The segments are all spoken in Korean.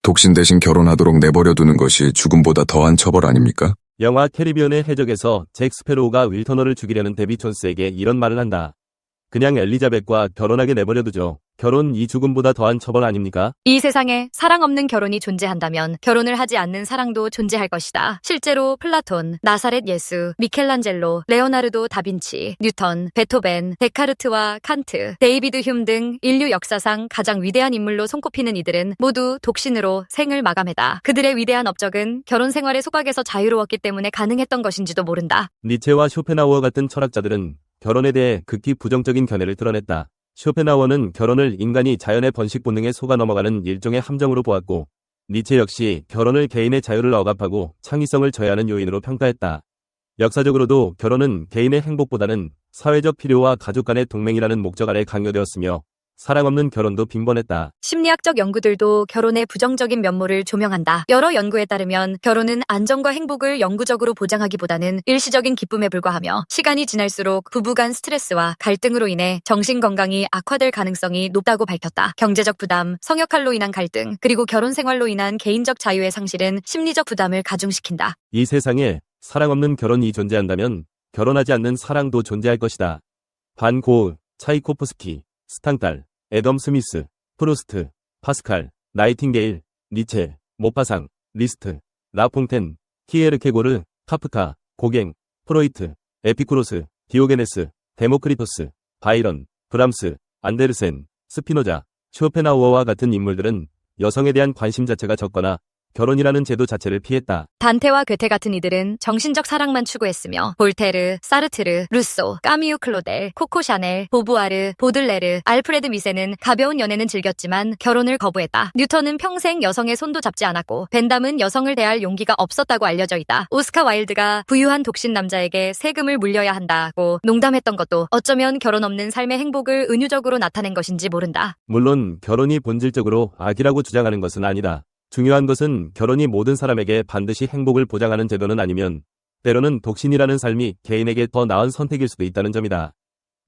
독신 대신 결혼하도록 내버려두는 것이 죽음보다 더한 처벌 아닙니까? 영화 캐리비안의 해적에서 잭 스페로우가 윌 터너를 죽이려는 데비 존스에게 이런 말을 한다. 그냥 엘리자벳과 결혼하게 내버려두죠. 결혼 이 죽음보다 더한 처벌 아닙니까? 이 세상에 사랑 없는 결혼이 존재한다면 결혼을 하지 않는 사랑도 존재할 것이다. 실제로 플라톤, 나사렛 예수, 미켈란젤로, 레오나르도 다빈치, 뉴턴, 베토벤, 데카르트와 칸트, 데이비드 휴me 등 인류 역사상 가장 위대한 인물로 손꼽히는 이들은 모두 독신으로 생을 마감했다. 그들의 위대한 업적은 결혼 생활의 속박에서 자유로웠기 때문에 가능했던 것인지도 모른다. 니체와 쇼펜하우어 같은 철학자들은 결혼에 대해 극히 부정적인 견해를 드러냈다. 쇼펜하우어는 결혼을 인간이 자연의 번식 본능에 속아 넘어가는 일종의 함정으로 보았고, 니체 역시 결혼을 개인의 자유를 억압하고 창의성을 저해하는 요인으로 평가했다. 역사적으로도 결혼은 개인의 행복보다는 사회적 필요와 가족 간의 동맹이라는 목적 아래 강요되었으며 사랑 없는 결혼도 빈번했다. 심리학적 연구들도 결혼의 부정적인 면모를 조명한다. 여러 연구에 따르면 결혼은 안정과 행복을 영구적으로 보장하기보다는 일시적인 기쁨에 불과하며 시간이 지날수록 부부 간 스트레스와 갈등으로 인해 정신건강이 악화될 가능성이 높다고 밝혔다. 경제적 부담, 성역할로 인한 갈등, 그리고 결혼 생활로 인한 개인적 자유의 상실은 심리적 부담을 가중시킨다. 이 세상에 사랑 없는 결혼이 존재한다면 결혼하지 않는 사랑도 존재할 것이다. 반 고흐, 차이코프스키, 스탕탈, 애덤 스미스, 프루스트, 파스칼, 나이팅게일, 니체, 모파상, 리스트, 라퐁텐, 키에르케고르, 카프카, 고갱, 프로이트, 에피쿠로스, 디오게네스, 데모크리토스, 바이런, 브람스, 안데르센, 스피노자, 쇼펜하우어와 같은 인물들은 여성에 대한 관심 자체가 적거나 결혼이라는 제도 자체를 피했다. 단테와 괴테 같은 이들은 정신적 사랑만 추구했으며 볼테르, 사르트르, 루소, 까미유 클로델, 코코 샤넬, 보부아르, 보들레르, 알프레드 미세는 가벼운 연애는 즐겼지만 결혼을 거부했다. 뉴턴은 평생 여성의 손도 잡지 않았고 벤담은 여성을 대할 용기가 없었다고 알려져 있다. 오스카 와일드가 부유한 독신 남자에게 세금을 물려야 한다고 농담했던 것도 어쩌면 결혼 없는 삶의 행복을 은유적으로 나타낸 것인지 모른다. 물론 결혼이 본질적으로 악이라고 주장하는 것은 아니다. 중요한 것은 결혼이 모든 사람에게 반드시 행복을 보장하는 제도는 아니면 때로는 독신이라는 삶이 개인에게 더 나은 선택일 수도 있다는 점이다.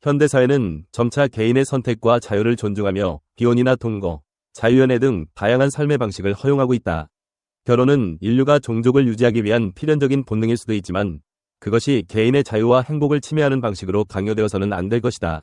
현대사회는 점차 개인의 선택과 자유를 존중하며 비혼이나 동거, 자유연애 등 다양한 삶의 방식을 허용하고 있다. 결혼은 인류가 종족을 유지하기 위한 필연적인 본능일 수도 있지만 그것이 개인의 자유와 행복을 침해하는 방식으로 강요되어서는 안 될 것이다.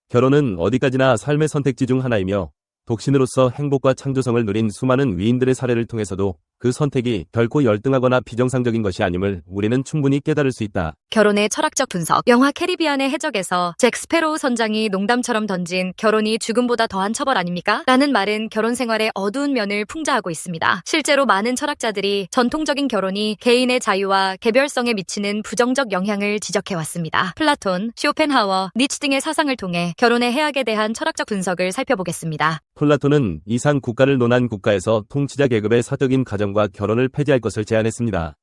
결혼은 어디까지나 삶의 선택지 중 하나이며 독신으로서 행복과 창조성을 누린 수많은 위인들의 사례를 통해서도 그 선택이 결코 열등하거나 비정상적인 것이 아님을 우리는 충분히 깨달을 수 있다. 결혼의 철학적 분석. 영화 캐리비안의 해적에서 잭 스페로우 선장이 농담처럼 던진 결혼이 죽음보다 더한 처벌 아닙니까? 라는 말은 결혼 생활의 어두운 면을 풍자하고 있습니다. 실제로 많은 철학자들이 전통적인 결혼이 개인의 자유와 개별성에 미치는 부정적 영향을 지적해왔습니다. 플라톤, 쇼펜하우어, 니츠 등의 사상을 통해 결혼의 해악에 대한 철학적 분석을 살펴보겠습니다. 플라톤은 이상 국가를 논한 국가에서 통치자 계급의 사적인 가정과 결혼을 폐지할 것을 제안했습니다.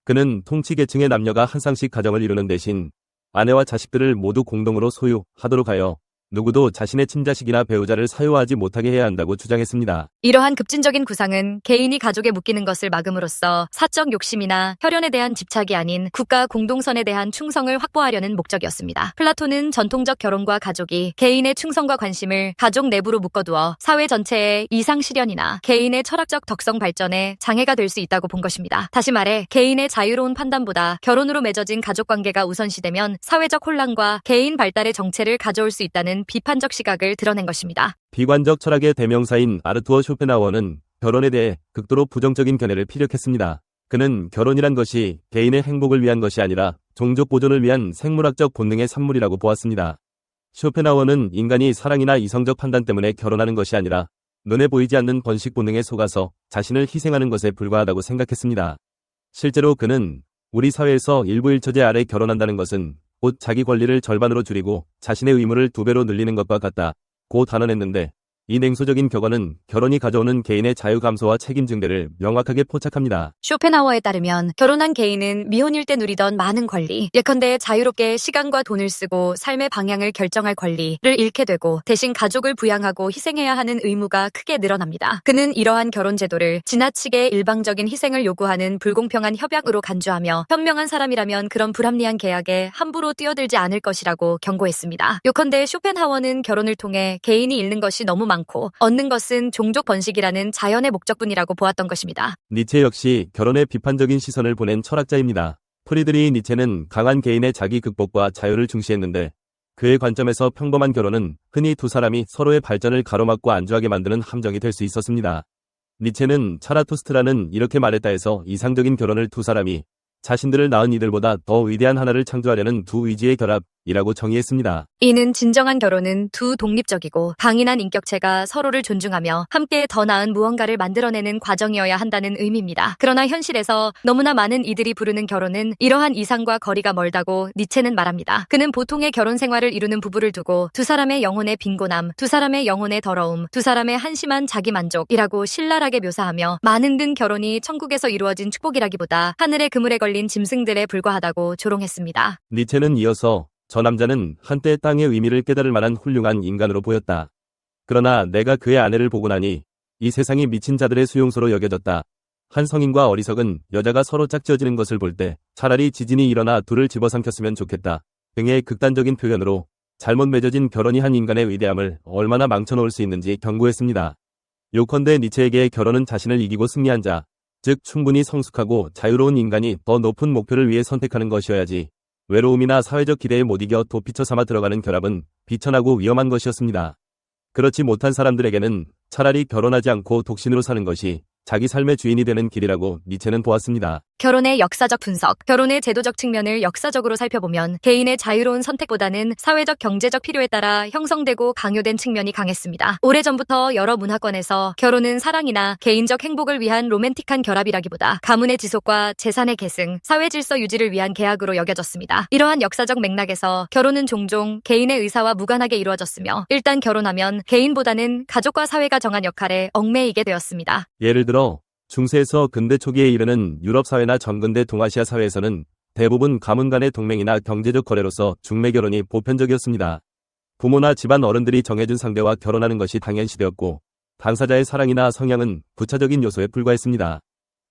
그는 통치 계층의 남녀가 한 쌍씩 가정을 이루는 대신 아내와 자식들을 모두 공동으로 소유하도록 하여 누구도 자신의 친자식이나 배우자를 사유하지 못하게 해야 한다고 주장했습니다. 이러한 급진적인 구상은 개인이 가족에 묶이는 것을 막음으로써 사적 욕심이나 혈연에 대한 집착이 아닌 국가 공동선에 대한 충성을 확보하려는 목적이었습니다. 플라톤은 전통적 결혼과 가족이 개인의 충성과 관심을 가족 내부로 묶어두어 사회 전체의 이상 실현이나 개인의 철학적 덕성 발전에 장애가 될 수 있다고 본 것입니다. 다시 말해 개인의 자유로운 판단보다 결혼으로 맺어진 가족관계가 우선시되면 사회적 혼란과 개인 발달의 정체를 가져올 수 있다는 비판적 시각을 드러낸 것입니다. 비관적 철학의 대명사인 아르투어 쇼펜하우어는 결혼에 대해 극도로 부정적인 견해를 피력했습니다. 그는 결혼이란 것이 개인의 행복을 위한 것이 아니라 종족 보존을 위한 생물학적 본능의 산물이라고 보았습니다. 쇼펜하우어는 인간이 사랑이나 이성적 판단 때문에 결혼하는 것이 아니라 눈에 보이지 않는 번식 본능에 속아서 자신을 희생하는 것에 불과하다고 생각했습니다. 실제로 그는 우리 사회에서 일부 일처제 아래 결혼한다는 것은 곧 자기 권리를 절반으로 줄이고 자신의 의무를 2배로 늘리는 것과 같다고 단언했는데 이 냉소적인 격언은 결혼이 가져오는 개인의 자유 감소와 책임 증대를 명확하게 포착합니다. 쇼펜하우어에 따르면 결혼한 개인은 미혼일 때 누리던 많은 권리, 예컨대 자유롭게 시간과 돈을 쓰고 삶의 방향을 결정할 권리를 잃게 되고 대신 가족을 부양하고 희생해야 하는 의무가 크게 늘어납니다. 그는 이러한 결혼 제도를 지나치게 일방적인 희생을 요구하는 불공평한 협약으로 간주하며 현명한 사람이라면 그런 불합리한 계약에 함부로 뛰어들지 않을 것이라고 경고했습니다. 요컨대 쇼펜하우어는 결혼을 통해 개인이 잃는 것이 너무 많고 않고 얻는 것은 종족 번식이라는 자연의 목적뿐이라고 보았던 것입니다. 니체 역시 결혼에 비판적인 시선을 보낸 철학자입니다. 프리드리히 니체는 강한 개인의 자기 극복과 자유를 중시했는데 그의 관점에서 평범한 결혼은 흔히 두 사람이 서로의 발전을 가로막고 안주하게 만드는 함정이 될 수 있었습니다. 니체는 차라토스트라는 이렇게 말했다 해서 이상적인 결혼을 두 사람이 자신들을 낳은 이들보다 더 위대한 하나를 창조하려는 두 의지의 결합이라고 정의했습니다. 이는 진정한 결혼은 두 독립적이고 강인한 인격체가 서로를 존중하며 함께 더 나은 무언가를 만들어내는 과정이어야 한다는 의미입니다. 그러나 현실에서 너무나 많은 이들이 부르는 결혼은 이러한 이상과 거리가 멀다고 니체는 말합니다. 그는 보통의 결혼 생활을 이루는 부부를 두고 두 사람의 영혼의 빈곤함, 두 사람의 영혼의 더러움, 두 사람의 한심한 자기만족이라고 신랄하게 묘사하며 많은 등 결혼이 천국에서 이루어진 축복이라기보다 하늘의 그물에 걸린 짐승들에 불과하다고 조롱했습니다. 니체는 이어서 저 남자는 한때 땅의 의미를 깨달을 만한 훌륭한 인간으로 보였다. 그러나 내가 그의 아내를 보고 나니 이 세상이 미친 자들의 수용소로 여겨졌다. 한 성인과 어리석은 여자가 서로 짝지어지는 것을 볼 때 차라리 지진이 일어나 둘을 집어삼켰으면 좋겠다. 등의 극단적인 표현으로 잘못 맺어진 결혼이 한 인간의 위대함을 얼마나 망쳐놓을 수 있는지 경고했습니다. 요컨대 니체에게 결혼은 자신을 이기고 승리한 자, 즉 충분히 성숙하고 자유로운 인간이 더 높은 목표를 위해 선택하는 것이어야지 외로움이나 사회적 기대에 못 이겨 도피처 삼아 들어가는 결합은 비천하고 위험한 것이었습니다. 그렇지 못한 사람들에게는 차라리 결혼하지 않고 독신으로 사는 것이 자기 삶의 주인이 되는 길이라고 니체는 보았습니다. 결혼의 역사적 분석, 결혼의 제도적 측면을 역사적으로 살펴보면 개인의 자유로운 선택보다는 사회적 경제적 필요에 따라 형성되고 강요된 측면이 강했습니다. 오래전부터 여러 문화권에서 결혼은 사랑이나 개인적 행복을 위한 로맨틱한 결합이라기보다 가문의 지속과 재산의 계승, 사회 질서 유지를 위한 계약으로 여겨졌습니다. 이러한 역사적 맥락에서 결혼은 종종 개인의 의사와 무관하게 이루어졌으며 일단 결혼하면 개인보다는 가족과 사회가 정한 역할에 얽매이게 되었습니다. 예를 들어 중세에서 근대 초기에 이르는 유럽 사회나 전근대 동아시아 사회에서는 대부분 가문 간의 동맹이나 경제적 거래로서 중매 결혼이 보편적이었습니다. 부모나 집안 어른들이 정해준 상대와 결혼하는 것이 당연시되었고 당사자의 사랑이나 성향은 부차적인 요소에 불과했습니다.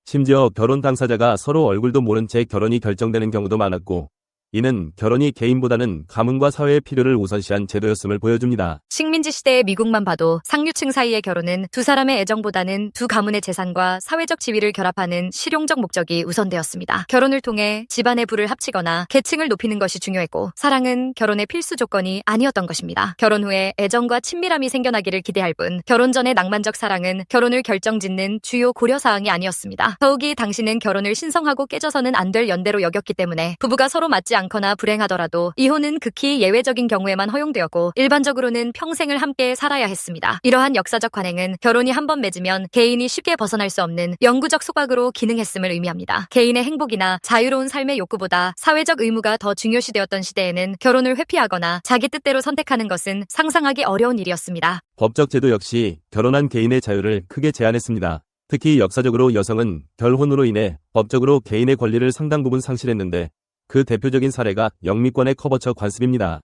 심지어 결혼 당사자가 서로 얼굴도 모른 채 결혼이 결정되는 경우도 많았고 이는 결혼이 개인보다는 가문과 사회의 필요를 우선시한 제도였음을 보여줍니다. 식민지 시대의 미국만 봐도 상류층 사이의 결혼은 두 사람의 애정보다는 두 가문의 재산과 사회적 지위를 결합하는 실용적 목적이 우선되었습니다. 결혼을 통해 집안의 부를 합치거나 계층을 높이는 것이 중요했고 사랑은 결혼의 필수 조건이 아니었던 것입니다. 결혼 후에 애정과 친밀함이 생겨나기를 기대할 뿐 결혼 전의 낭만적 사랑은 결혼을 결정짓는 주요 고려사항이 아니었습니다. 더욱이 당시는 결혼을 신성하고 깨져서는 안 될 연대로 여겼기 때문에 부부가 서로 맞지 않거나 불행하더라도 이혼은 극히 예외적인 경우에만 허용되었고 일반적으로는 평생을 함께 살아야 했습니다. 이러한 역사적 관행은 결혼이 한 번 맺으면 개인이 쉽게 벗어날 수 없는 영구적 소각으로 기능했음을 의미합니다. 개인의 행복이나 자유로운 삶의 욕구보다 사회적 의무가 더 중요시되었던 시대에는 결혼을 회피하거나 자기 뜻대로 선택하는 것은 상상하기 어려운 일이었습니다. 법적 제도 역시 결혼한 개인의 자유를 크게 제한했습니다. 특히 역사적으로 여성은 결혼으로 인해 법적으로 개인의 권리를 상당 부분 상실했는데 그 대표적인 사례가 영미권의 커버처 관습입니다.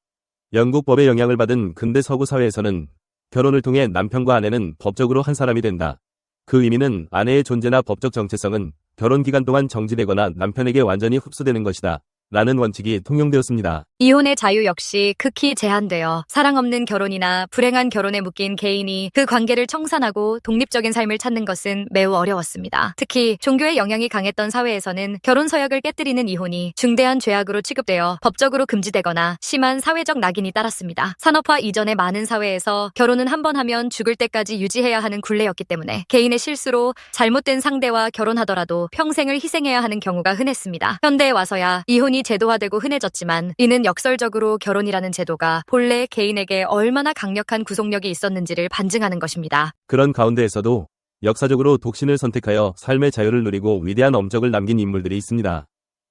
영국 법의 영향을 받은 근대 서구 사회에서는 결혼을 통해 남편과 아내는 법적으로 한 사람이 된다. 그 의미는 아내의 존재나 법적 정체성은 결혼 기간 동안 정지되거나 남편에게 완전히 흡수되는 것이다. 라는 원칙이 통용되었습니다. 이혼의 자유 역시 극히 제한되어 사랑 없는 결혼이나 불행한 결혼에 묶인 개인이 그 관계를 청산하고 독립적인 삶을 찾는 것은 매우 어려웠습니다. 특히 종교의 영향이 강했던 사회에서는 결혼 서약을 깨뜨리는 이혼이 중대한 죄악으로 취급되어 법적으로 금지되거나 심한 사회적 낙인이 따랐습니다. 산업화 이전의 많은 사회에서 결혼은 한 번 하면 죽을 때까지 유지해야 하는 굴레였기 때문에 개인의 실수로 잘못된 상대와 결혼하더라도 평생을 희생해야 하는 경우가 흔했습니다. 현대에 와서야 이혼이 제도화되고 흔해졌지만 이는 역설적으로 결혼이라는 제도가 본래 개인에게 얼마나 강력한 구속력이 있었는지를 반증하는 것입니다. 그런 가운데에서도 역사적으로 독신을 선택하여 삶의 자유를 누리고 위대한 업적을 남긴 인물들이 있습니다.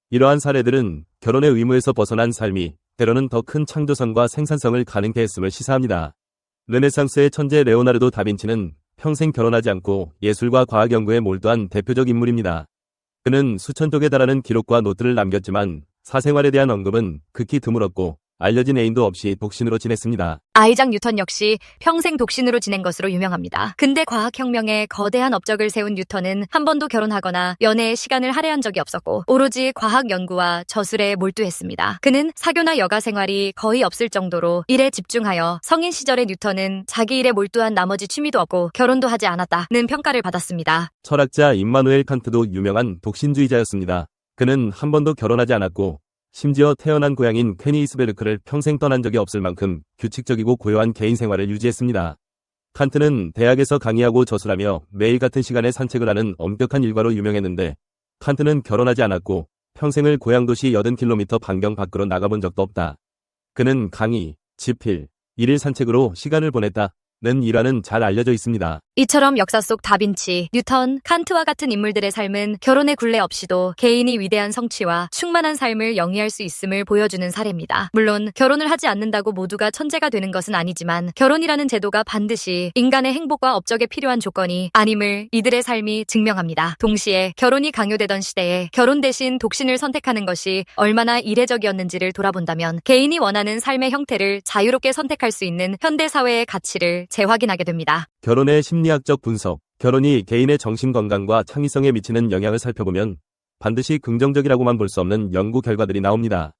이러한 사례들은 결혼의 의무에서 벗어난 삶이 때로는 더 큰 창조성과 생산성을 가능케 했음을 시사합니다. 르네상스의 천재 레오나르도 다빈치는 평생 결혼하지 않고 예술과 과학 연구에 몰두한 대표적 인물입니다. 그는 수천 쪽에 달하는 기록과 노트를 남겼지만 사생활에 대한 언급은 극히 드물었고 알려진 애인도 없이 독신으로 지냈습니다. 아이작 뉴턴 역시 평생 독신으로 지낸 것으로 유명합니다. 근대 과학혁명에 거대한 업적을 세운 뉴턴은 한 번도 결혼하거나 연애에 시간을 할애한 적이 없었고 오로지 과학 연구와 저술에 몰두했습니다. 그는 사교나 여가 생활이 거의 없을 정도로 일에 집중하여 성인 시절의 뉴턴은 자기 일에 몰두한 나머지 취미도 없고 결혼도 하지 않았다는 평가를 받았습니다. 철학자 임마누엘 칸트도 유명한 독신주의자였습니다. 그는 한 번도 결혼하지 않았고 심지어 태어난 고향인 퀘니스베르크를 평생 떠난 적이 없을 만큼 규칙적이고 고요한 개인 생활을 유지했습니다. 칸트는 대학에서 강의하고 저술하며 매일 같은 시간에 산책을 하는 엄격한 일과로 유명했는데 칸트는 결혼하지 않았고 평생을 고향 도시 80km 반경 밖으로 나가본 적도 없다. 그는 강의, 집필, 일일 산책으로 시간을 보냈다. 는 일화는 잘 알려져 있습니다. 이처럼 역사 속 다빈치, 뉴턴, 칸트와 같은 인물들의 삶은 결혼의 굴레 없이도 개인이 위대한 성취와 충만한 삶을 영위할 수 있음을 보여주는 사례입니다. 물론 결혼을 하지 않는다고 모두가 천재가 되는 것은 아니지만 결혼이라는 제도가 반드시 인간의 행복과 업적에 필요한 조건이 아님을 이들의 삶이 증명합니다. 동시에 결혼이 강요되던 시대에 결혼 대신 독신을 선택하는 것이 얼마나 이례적이었는지를 돌아본다면 개인이 원하는 삶의 형태를 자유롭게 선택할 수 있는 현대 사회의 가치를 재확인하게 됩니다. 결혼의 심리학적 분석, 결혼이 개인의 정신건강과 창의성에 미치는 영향을 살펴보면 반드시 긍정적이라고만 볼 수 없는 연구 결과들이 나옵니다.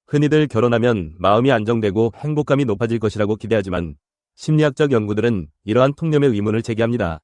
흔히들 결혼하면 마음이 안정되고 행복감이 높아질 것이라고 기대하지만 심리학적 연구들은 이러한 통념의 의문을 제기합니다.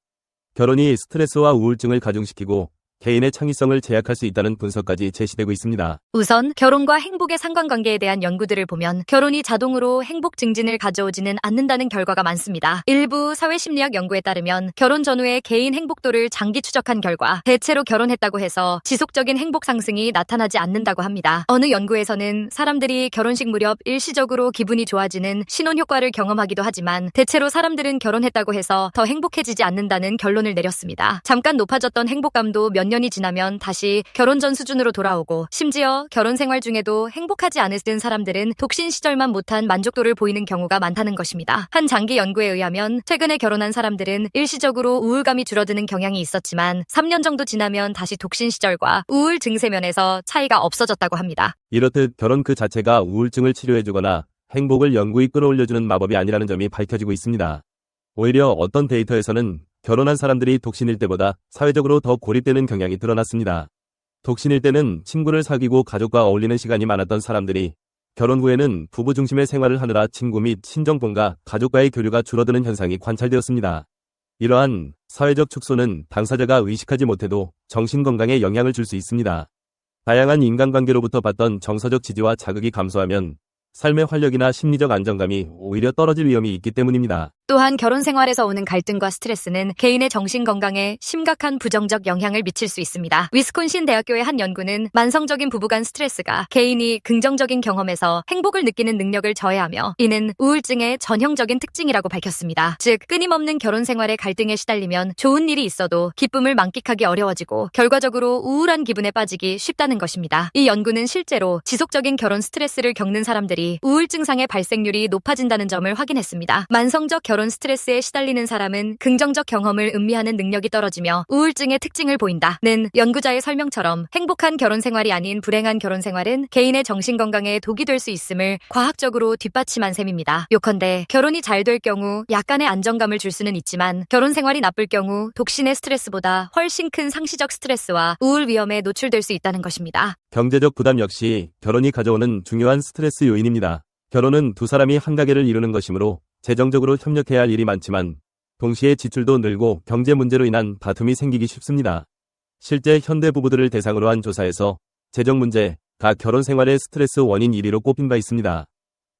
결혼이 스트레스와 우울증을 가중시키고 개인의 창의성을 제약할 수 있다는 분석까지 제시되고 있습니다. 우선 결혼과 행복의 상관관계에 대한 연구들을 보면 결혼이 자동으로 행복 증진을 가져오지는 않는다는 결과가 많습니다. 일부 사회심리학 연구에 따르면 결혼 전후의 개인 행복도를 장기 추적한 결과 대체로 결혼했다고 해서 지속적인 행복 상승이 나타나지 않는다고 합니다. 어느 연구에서는 사람들이 결혼식 무렵 일시적으로 기분이 좋아지는 신혼 효과를 경험하기도 하지만 대체로 사람들은 결혼했다고 해서 더 행복해지지 않는다는 결론을 내렸습니다. 잠깐 높아졌던 행복감도 몇 년이 지나면 다시 결혼 전 수준으로 돌아오고 심지어 결혼 생활 중에도 행복하지 않은 사람들은 독신 시절만 못한 만족도를 보이는 경우가 많다는 것입니다. 한 장기 연구에 의하면 최근에 결혼한 사람들은 일시적으로 우울감이 줄어드는 경향이 있었지만 3년 정도 지나면 다시 독신 시절과 우울 증세 면에서 차이가 없어졌다고 합니다. 이렇듯 결혼 그 자체가 우울증을 치료해주거나 행복을 영구히 끌어올려주는 마법이 아니라는 점이 밝혀지고 있습니다. 오히려 어떤 데이터에서는 결혼한 사람들이 독신일 때보다 사회적으로 더 고립되는 경향이 드러났습니다. 독신일 때는 친구를 사귀고 가족과 어울리는 시간이 많았던 사람들이 결혼 후에는 부부 중심의 생활을 하느라 친구 및 친정분과 가족과의 교류가 줄어드는 현상이 관찰되었습니다. 이러한 사회적 축소는 당사자가 의식하지 못해도 정신건강에 영향을 줄 수 있습니다. 다양한 인간관계로부터 받던 정서적 지지와 자극이 감소하면 삶의 활력이나 심리적 안정감이 오히려 떨어질 위험이 있기 때문입니다. 또한 결혼 생활에서 오는 갈등과 스트레스는 개인의 정신 건강에 심각한 부정적 영향을 미칠 수 있습니다. 위스콘신 대학교의 한 연구는 만성적인 부부간 스트레스가 개인이 긍정적인 경험에서 행복을 느끼는 능력을 저해하며 이는 우울증의 전형적인 특징이라고 밝혔습니다. 즉 끊임없는 결혼 생활의 갈등에 시달리면 좋은 일이 있어도 기쁨을 만끽하기 어려워지고 결과적으로 우울한 기분에 빠지기 쉽다는 것입니다. 이 연구는 실제로 지속적인 결혼 스트레스를 겪는 사람들이 우울증상의 발생률이 높아진다는 점을 확인했습니다. 만성적 결혼 스트레스에 시달리는 사람은 긍정적 경험을 음미하는 능력이 떨어지며 우울증의 특징을 보인다는 연구자의 설명처럼 행복한 결혼 생활이 아닌 불행한 결혼 생활은 개인의 정신 건강에 독이 될 수 있음을 과학적으로 뒷받침한 셈입니다. 요컨대 결혼이 잘 될 경우 약간의 안정감을 줄 수는 있지만 결혼 생활이 나쁠 경우 독신의 스트레스보다 훨씬 큰 상시적 스트레스와 우울 위험에 노출될 수 있다는 것입니다. 경제적 부담 역시 결혼이 가져오는 중요한 스트레스 요인입니다. 결혼은 두 사람이 한 가게를 이루는 것이므로 재정적으로 협력해야 할 일이 많지만 동시에 지출도 늘고 경제 문제로 인한 다툼이 생기기 쉽습니다. 실제 현대 부부들을 대상으로 한 조사에서 재정 문제가 결혼 생활의 스트레스 원인 1위로 꼽힌 바 있습니다.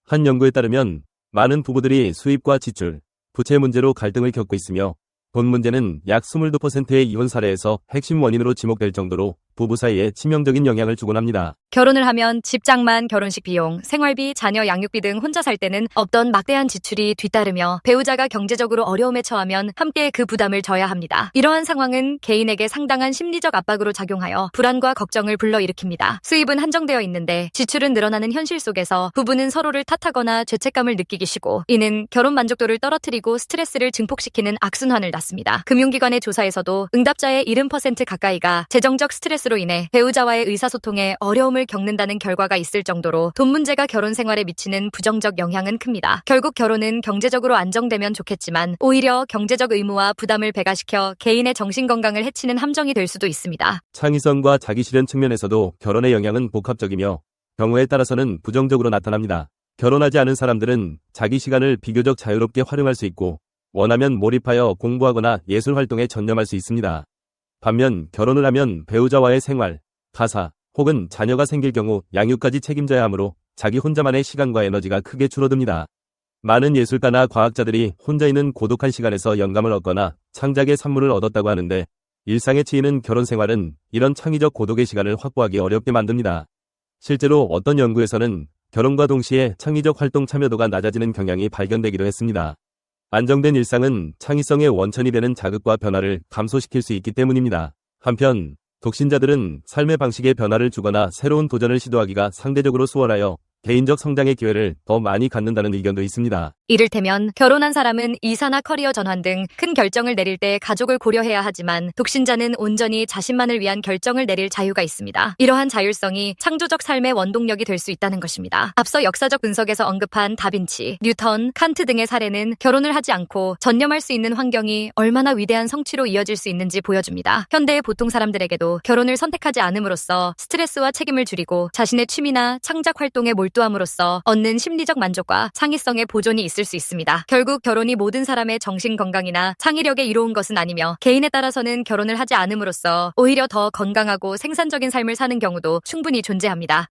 한 연구에 따르면 많은 부부들이 수입과 지출, 부채 문제로 갈등을 겪고 있으며 돈 문제는 약 22%의 이혼 사례에서 핵심 원인으로 지목될 정도로 부부 사이에 치명적인 영향을 주곤 합니다. 결혼을 하면 집장만, 결혼식 비용, 생활비, 자녀 양육비 등 혼자 살 때는 없던 막대한 지출이 뒤따르며 배우자가 경제적으로 어려움에 처하면 함께 그 부담을 져야 합니다. 이러한 상황은 개인에게 상당한 심리적 압박으로 작용하여 불안과 걱정을 불러일으킵니다. 수입은 한정되어 있는데 지출은 늘어나는 현실 속에서 부부는 서로를 탓하거나 죄책감을 느끼기 쉬고 이는 결혼 만족도를 떨어뜨리고 스트레스를 증폭시키는 악순환을 낳습니다. 금융기관의 조사에서도 응답자의 70% 가까이가 재정적 스트레스 스트레스로 인해 배우자와의 의사소통에 어려움을 겪는다는 결과가 있을 정도로 돈 문제가 결혼 생활에 미치는 부정적 영향은 큽니다. 결국 결혼은 경제적으로 안정되면 좋겠지만 오히려 경제적 의무와 부담을 배가시켜 개인의 정신건강을 해치는 함정이 될 수도 있습니다. 창의성과 자기실현 측면에서도 결혼의 영향은 복합적이며 경우에 따라서는 부정적으로 나타납니다. 결혼하지 않은 사람들은 자기 시간을 비교적 자유롭게 활용할 수 있고 원하면 몰입하여 공부하거나 예술 활동에 전념할 수 있습니다. 반면 결혼을 하면 배우자와의 생활, 가사 혹은 자녀가 생길 경우 양육까지 책임져야 하므로 자기 혼자만의 시간과 에너지가 크게 줄어듭니다. 많은 예술가나 과학자들이 혼자 있는 고독한 시간에서 영감을 얻거나 창작의 산물을 얻었다고 하는데 일상에 치이는 결혼 생활은 이런 창의적 고독의 시간을 확보하기 어렵게 만듭니다. 실제로 어떤 연구에서는 결혼과 동시에 창의적 활동 참여도가 낮아지는 경향이 발견되기도 했습니다. 안정된 일상은 창의성의 원천이 되는 자극과 변화를 감소시킬 수 있기 때문입니다. 한편 독신자들은 삶의 방식에 변화를 주거나 새로운 도전을 시도하기가 상대적으로 수월하여 개인적 성장의 기회를 더 많이 갖는다는 의견도 있습니다. 이를테면 결혼한 사람은 이사나 커리어 전환 등 큰 결정을 내릴 때 가족을 고려해야 하지만 독신자는 온전히 자신만을 위한 결정을 내릴 자유가 있습니다. 이러한 자율성이 창조적 삶의 원동력이 될 수 있다는 것입니다. 앞서 역사적 분석에서 언급한 다빈치, 뉴턴, 칸트 등의 사례는 결혼을 하지 않고 전념할 수 있는 환경이 얼마나 위대한 성취로 이어질 수 있는지 보여줍니다. 현대의 보통 사람들에게도 결혼을 선택하지 않음으로써 스트레스와 책임을 줄이고 자신의 취미나 창작 활동에 몰두함으로써 얻는 심리적 만족과 창의성의 보존이 있을 수 있습니다. 결국 결혼이 모든 사람의 정신 건강이나 창의력에 이로운 것은 아니며 개인에 따라서는 결혼을 하지 않음으로써 오히려 더 건강하고 생산적인 삶을 사는 경우도 충분히 존재합니다.